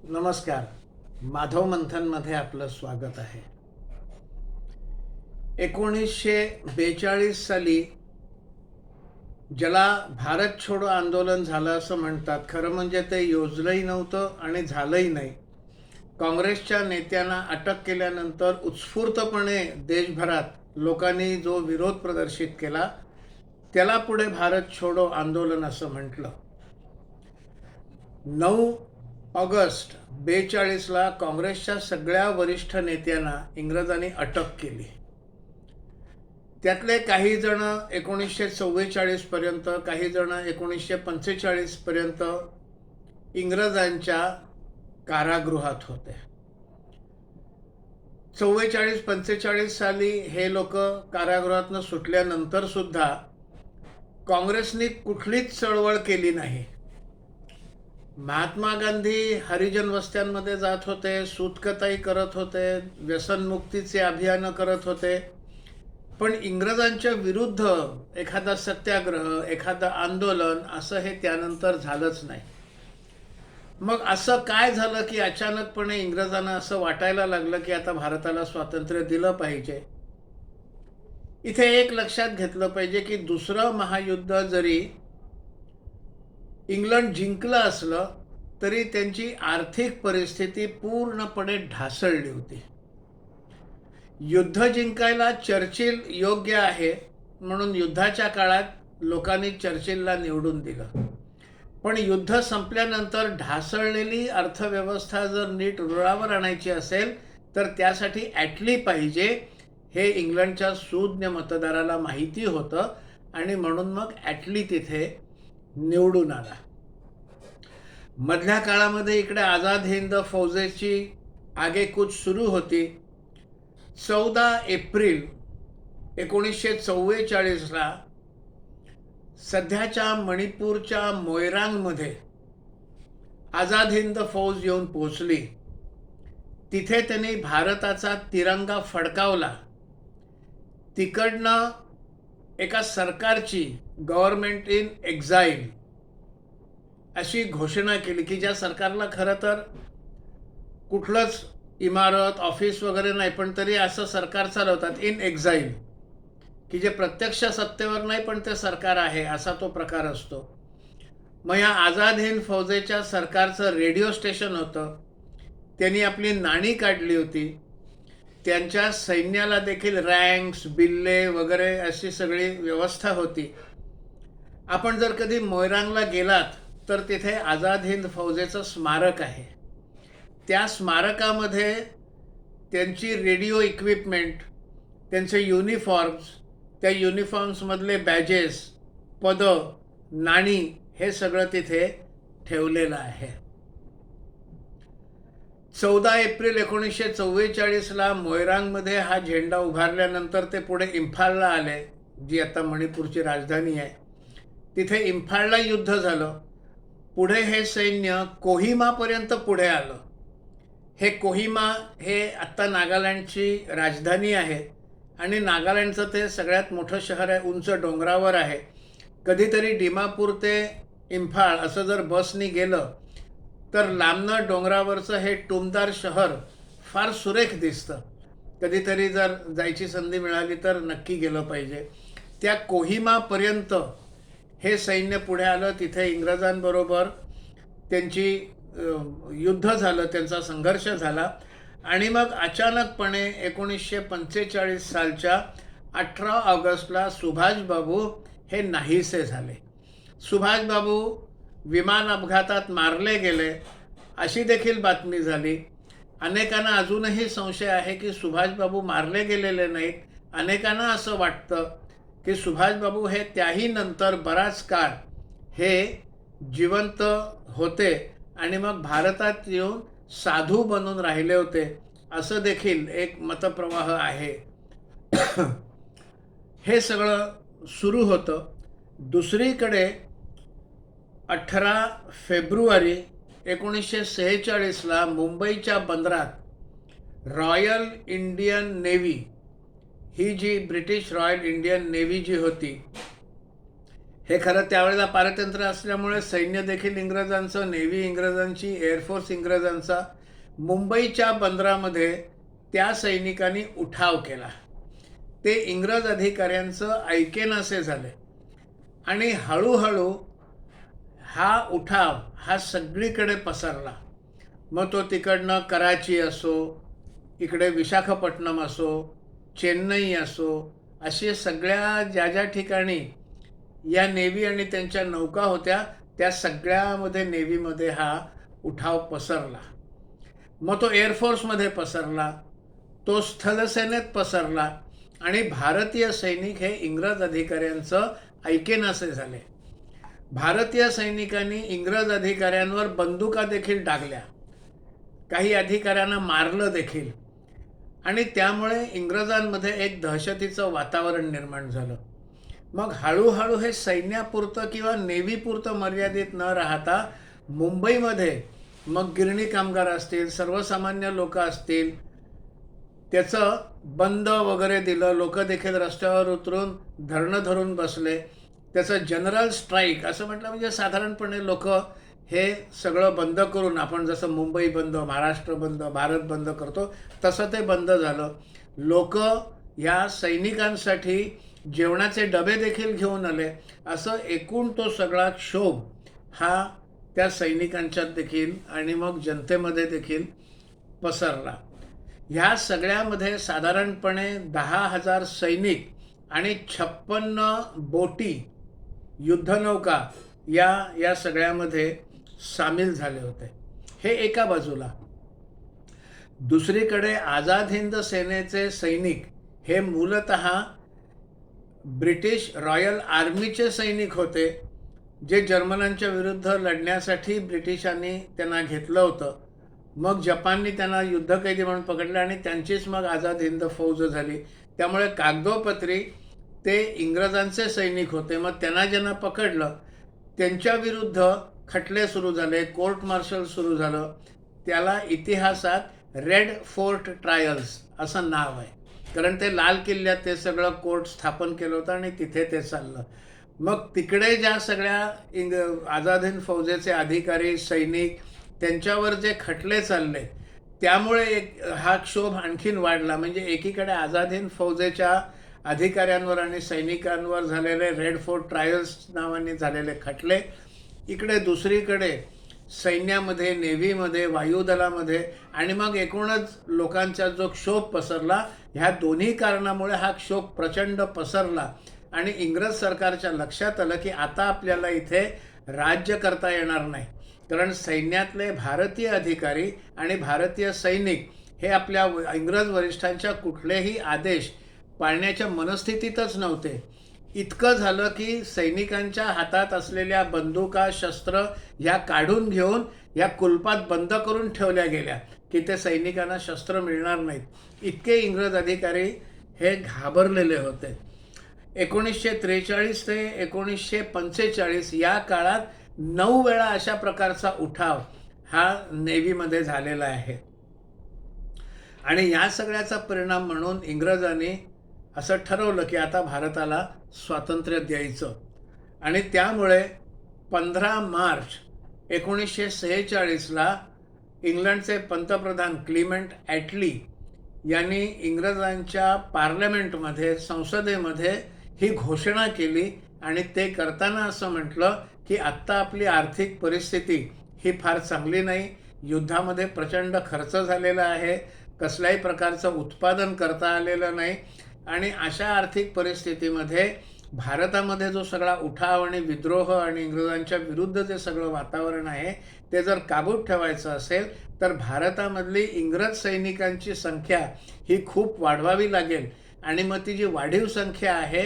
नमस्कार. माधव मंथनमध्ये आपलं स्वागत आहे. 1942 साली ज्याला भारत छोडो आंदोलन झालं असं म्हणतात, खरं म्हणजे ते योजलंही नव्हतं आणि झालंही नाही. काँग्रेसच्या नेत्यांना अटक केल्यानंतर उत्स्फूर्तपणे देशभरात लोकांनी जो विरोध प्रदर्शित केला त्याला पुढे भारत छोडो आंदोलन असं म्हटलं. 9 ऑगस्ट 42ला काँग्रेसच्या सगळ्या वरिष्ठ नेत्यांना इंग्रजांनी अटक केली. त्यातले काही जण 1944 पर्यंत, काही जण 1945 पर्यंत इंग्रजांच्या कारागृहात होते. 44-45 साली हे लोक कारागृहातून सुटल्यानंतर सुद्धा काँग्रेसने कुठलीच चळवळ केली नाही. महात्मा गांधी हरिजन वस्त्यांमध्ये जात होते, सूतकताई करत होते, व्यसनमुक्तीचे अभियान करत होते, पण इंग्रजांच्या विरुद्ध एखादा सत्याग्रह, एखादं आंदोलन असं हे त्यानंतर झालंच नाही. मग असं काय झालं की अचानकपणे इंग्रजांना असं वाटायला लागलं की आता भारताला स्वातंत्र्य दिलं पाहिजे. इथे एक लक्षात घेतलं पाहिजे की दुसरं महायुद्ध जरी इंग्लंड जिंकलं असलं तरी त्यांची आर्थिक परिस्थिती पूर्णपणे ढासळली होती. युद्ध जिंकायला चर्चिल योग्य आहे म्हणून युद्धाच्या काळात लोकांनी चर्चिलला निवडून दिलं, पण युद्ध संपल्यानंतर ढासळलेली अर्थव्यवस्था जर नीट रुळावर आणायची असेल तर त्यासाठी ॲटली पाहिजे हे इंग्लंडच्या सूज्ञ मतदाराला माहिती होतं आणि म्हणून मग ॲटली तिथे निवडून आला. मधल्या काळामध्ये इकडे आझाद हिंद फौजेची आगेकूच सुरू होती. 14 एप्रिल 1944ला सध्याच्या मणिपूरच्या मोयरांगमध्ये आझाद हिंद फौज येऊन पोहोचली. तिथे त्यांनी भारताचा तिरंगा फडकावला. तिकडनं एका सरकारची गव्हर्नमेंट इन एक्झाईल अशी घोषणा केली की ज्या सरकारला खरं तर कुठलंच इमारत, ऑफिस वगैरे नाही, पण तरी असं सरकार चालवतात इन एक्झाईल, की जे प्रत्यक्ष सत्तेवर नाही पण ते सरकार आहे असा तो प्रकार असतो. मग या आझाद हिंद फौजेच्या सरकारचं रेडिओ स्टेशन होतं. त्यांनी आपली नाणी काढली होती. त्यांच्या सैन्याला देखील रँक्स, बिल्ले वगैरे अशी सगळी व्यवस्था होती. आपण जर कधी मोयरांगला गेलात तर तिथे आझाद हिंद फौजेचं स्मारक आहे. त्या स्मारकामध्ये त्यांची रेडिओ इक्विपमेंट, त्यांचे युनिफॉर्म्स, त्या युनिफॉर्म्समधले बॅजेस, पदं, नाणी हे सगळं तिथे ठेवलेलं आहे. 14 एप्रिल 1944ला मोयरांगमध्ये हा झेंडा उभारल्यानंतर ते पुढे इम्फालला आले, जी आता मणिपूरची राजधानी आहे. तिथे इम्फालला युद्ध झालं. पुढे हे सैन्य कोहिमापर्यंत पुढे आलं. हे कोहिमा हे आत्ता नागालँडची राजधानी आहे आणि नागालँडचं ते सगळ्यात मोठं शहर आहे, उंच डोंगरावर आहे. कधीतरी डिमापूर ते इम्फाळ असं जर बसनी गेलं तर लांबनं डोंगरावरचं हे टुमदार शहर फार सुरेख दिसतं. कधीतरी जर जायची संधी मिळाली तर नक्की गेलं पाहिजे. त्या कोहिमापर्यंत हे सैन्य पुढे आलं. तिथे इंग्रजांबरोबर त्यांची युद्ध झालं, त्यांचा संघर्ष झाला आणि मग अचानकपणे 1945 सालच्या 18 ऑगस्टला सुभाषबाबू हे नाहीसे झाले. सुभाषबाबू विमान अपघातात मारले गेले अशी देखील बातमी झाली. अनेकांना अजूनही संशय आहे की सुभाषबाबू मारले गेलेले नाहीत. अनेकांना असं वाटतं की सुभाषबाबू हे त्याही नंतर बराच काळ हे जिवंत होते आणि मग भारतात येऊन साधू बनून राहिले होते असं देखील एक मतप्रवाह आहे. हे सगळं सुरू होतं. दुसरीकडे 18 फेब्रुवारी 1946ला मुंबईच्या बंदरात रॉयल इंडियन नेव्ही, ही जी ब्रिटिश रॉयल इंडियन नेव्ही जी होती, हे खरं त्यावेळेला पारतंत्र्य असल्यामुळे सैन्य देखील इंग्रजांचं, नेव्ही इंग्रजांची, एअरफोर्स इंग्रजांचा. मुंबईच्या बंदरामध्ये त्या सैनिकांनी उठाव केला. ते इंग्रज अधिकाऱ्यांचं ऐकेनासे झाले आणि हळूहळू हा उठाव हा सगळीकडे पसरला. मग तो तिकडनं कराची असो, इकडे विशाखापट्टणम असो, चेन्नई असो, असे सगळ्या ज्या ज्या ठिकाणी या नेव्ही आणि त्यांच्या नौका होत्या त्या सगळ्यामध्ये नेव्हीमध्ये हा उठाव पसरला. मग तो एअरफोर्समध्ये पसरला, तो स्थलसेनेत पसरला आणि भारतीय सैनिक हे इंग्रज अधिकाऱ्यांचं ऐकेनासे झाले. भारतीय सैनिकांनी इंग्रज अधिकाऱ्यांवर बंदुका देखील डागल्या, काही अधिकाऱ्यांना मारलं देखील आणि त्यामुळे इंग्रजांमध्ये एक दहशतीचं वातावरण निर्माण झालं. मग हळूहळू हे सैन्यापुरतं किंवा नेव्हीपुरतं मर्यादित न राहता मुंबईमध्ये मग गिरणी कामगार असतील, सर्वसामान्य लोक असतील, त्याचं बंद वगैरे दिलं. लोक देखील रस्त्यावर उतरून धरणं धरून बसले. त्याचं जनरल स्ट्राईक असं म्हटलं म्हणजे साधारणपणे लोक हे सगळं बंद करून, आपण जसं मुंबई बंद, महाराष्ट्र बंद, भारत बंद करतो तसं ते बंद झालं. लोक या सैनिकांसाठी जेवणाचे डबे देखील घेऊन आले. असं एकूण तो सगळा क्षोभ हा त्या सैनिकांच्यात देखील आणि मग जनतेमध्ये देखील पसरला. ह्या सगळ्यामध्ये साधारणपणे 10,000 सैनिक आणि 56 बोटी, युद्धनौका या सगळ्यामध्ये सामील झाले होते. हे एका बाजूला. दुसरीकडे आझाद हिंद सेनेचे सैनिक हे मूलतः ब्रिटिश रॉयल आर्मीचे सैनिक होते, जे जर्मनांच्या विरुद्ध लढण्यासाठी ब्रिटिशांनी त्यांना घेतलं होतं. मग जपाननी त्यांना युद्धकैदी म्हणून पकडलं आणि त्यांचीच मग आझाद हिंद फौज झाली. त्यामुळे कागदोपत्री ते इंग्रजांचे सैनिक होते. मग त्यांना ज्यांना पकडलं त्यांच्या विरुद्ध खटले सुरू झाले, कोर्ट मार्शल सुरू झालं. त्याला इतिहासात रेड फोर्ट ट्रायल्स असं नाव आहे, कारण ते लाल किल्ल्यात ते सगळं कोर्ट स्थापन केलं होतं आणि तिथे ते चाललं. मग तिकडे ज्या सगळ्या आझाद हिंद फौजेचे अधिकारी, सैनिक, त्यांच्यावर जे खटले चालले त्यामुळे हा क्षोभ आणखीन वाढला. म्हणजे एकीकडे आझाद हिंद फौजेच्या अधिकाऱ्यांवर आणि सैनिकांवर झालेले रेड फोर्ट ट्रायल्स नावाने झालेले खटले, इकडे दुसरीकडे सैन्यामध्ये, नेव्हीमध्ये, वायुदलामध्ये आणि मग एकूणच लोकांचा जो क्षोभ पसरला, ह्या दोन्ही कारणामुळे हा क्षोभ प्रचंड पसरला आणि इंग्रज सरकारच्या लक्षात आलं की आता आपल्याला इथे राज्य करता येणार नाही, कारण सैन्यातले भारतीय अधिकारी आणि भारतीय सैनिक हे आपल्या इंग्रज वरिष्ठांच्या कुठलेही आदेश पाळण्याच्या मनस्थितीतच नव्हते. इतकं झालं की सैनिकांच्या हातात असलेल्या बंदुका, शस्त्र ह्या काढून घेऊन या कुलपात बंद करून ठेवल्या गेल्या की ते सैनिकांना शस्त्र मिळणार नाहीत. इतके इंग्रज अधिकारी हे घाबरलेले होते. 1943 ते 1945 या काळात 9 वेळा अशा प्रकारचा उठाव हा नेव्हीमध्ये झालेला आहे. आणि या सगळ्याचा परिणाम म्हणून इंग्रजांनी असं ठरवलं की आता भारताला स्वातंत्र्य द्यायचं आणि त्यामुळे 15 मार्च 1946ला इंग्लंडचे पंतप्रधान क्लिमेंट ॲटली यांनी इंग्रजांच्या पार्लमेंटमध्ये, संसदेमध्ये ही घोषणा केली आणि ते करताना असं म्हटलं की आत्ता आपली आर्थिक परिस्थिती ही फार चांगली नाही, युद्धामध्ये प्रचंड खर्च झालेला आहे, कसल्याही प्रकारचं उत्पादन करता आलेलं नाही आणि अशा आर्थिक परिस्थितीमध्ये भारतामध्ये जो सगळा उठाव आणि विद्रोह आणि इंग्रजांच्या विरुद्ध जे सगळं वातावरण आहे ते जर काबूत ठेवायचं असेल तर भारतामधली इंग्रज सैनिकांची संख्या ही खूप वाढवावी लागेल आणि मग ती जी वाढीव संख्या आहे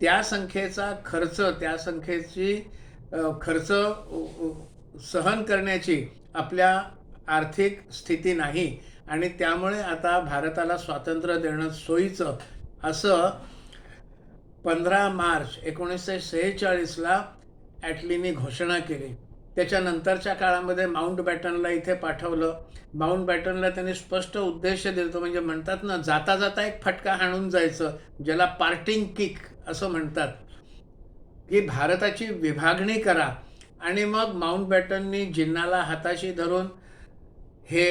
त्या संख्येचा खर्च, त्या संख्येची खर्च सहन करण्याची आपल्या आर्थिक स्थिती नाही आणि त्यामुळे आता भारताला स्वातंत्र्य देणं सोयीचं असं 15 मार्च 1946ला ॲटलीने घोषणा केली. त्याच्यानंतरच्या काळामध्ये माउंटबॅटनला इथे पाठवलं. माउंटबॅटनला त्यांनी स्पष्ट उद्देश दिला, म्हणजे म्हणतात ना, जाता जाता एक फटका हाणून जायचं, ज्याला पार्टिंग किक असं म्हणतात, की भारताची विभागणी करा आणि मग माउंटबॅटननी जिन्नाला हाताशी धरून हे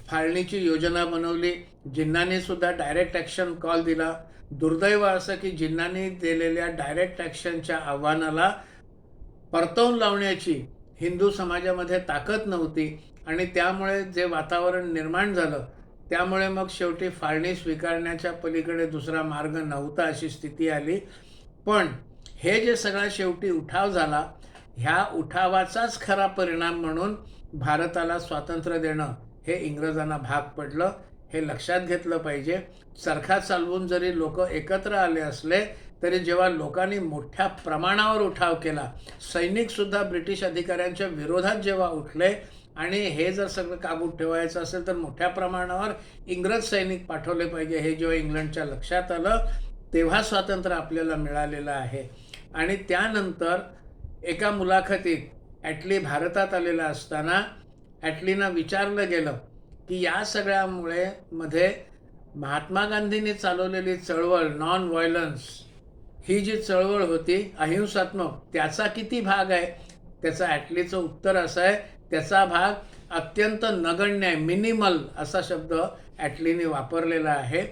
फाळणीची योजना बनवली. जिन्नाने सुद्धा डायरेक्ट ॲक्शन कॉल दिला. दुर्दैव असं की जिन्नाने दिलेल्या डायरेक्ट ॲक्शनच्या आव्हानाला परतवून लावण्याची हिंदू समाजामध्ये ताकद नव्हती आणि त्यामुळे जे वातावरण निर्माण झालं त्यामुळे मग शेवटी फाळणी स्वीकारण्याच्या पलीकडे दुसरा मार्ग नव्हता अशी स्थिती आली. पण हे जे सगळा शेवटी उठाव झाला, ह्या उठावाचाच खरा परिणाम म्हणून भारताला स्वातंत्र्य देणं हे इंग्रजांना भाग पडलं. हे लक्षात घेतलं पाहिजे. चरखा चालवून जरी लोक एकत्र आले असले तरी जेव्हा लोकांनी मोठ्या प्रमाणावर उठाव केला, सैनिकसुद्धा ब्रिटिश अधिकाऱ्यांच्या विरोधात जेव्हा उठले आणि हे जर सगळं काबूत ठेवायचं असेल तर मोठ्या प्रमाणावर इंग्रज सैनिक पाठवले पाहिजे, हे जेव्हा इंग्लंडच्या लक्षात आलं तेव्हा स्वातंत्र्य आपल्याला मिळालेलं आहे. आणि त्यानंतर एका मुलाखतीत ॲटली भारतात आलेला असताना ॲटलीना विचारलं गेलं की या सगळ्यामुळे मध्ये महात्मा गांधींनी चालवलेली चळवळ नॉन व्हायलन्स ही जी चळवळ होती अहिंसात्मक, त्याचा किती भाग आहे? त्याचं ॲटलीचं उत्तर असं आहे, त्याचा भाग अत्यंत नगण्य आहे, मिनिमल असा शब्द ॲटलीने वापरलेला आहे.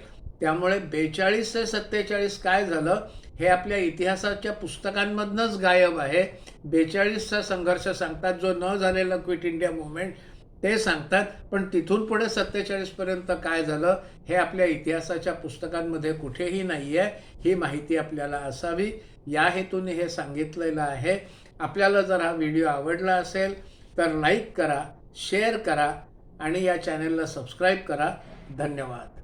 त्यामुळे 42 ते 47 काय झालं हे आपल्या इतिहासाच्या पुस्तकांमधनंच गायब आहे. 42चा संघर्ष सांगतात, जो न झालेला क्विट इंडिया मूवमेंट ते सांगतात, पण तिथून पुढे 47 पर्यंत काय झालं हे आपल्या इतिहासाच्या पुस्तकांमध्ये कुठेही नाही आहे. ही माहिती आपल्याला असावी या हेतूने हे सांगितलेलं आहे. आपल्याला जर हा व्हिडिओ आवडला असेल तर लाईक करा, शेअर करा आणि या चॅनलला सबस्क्राईब करा. धन्यवाद.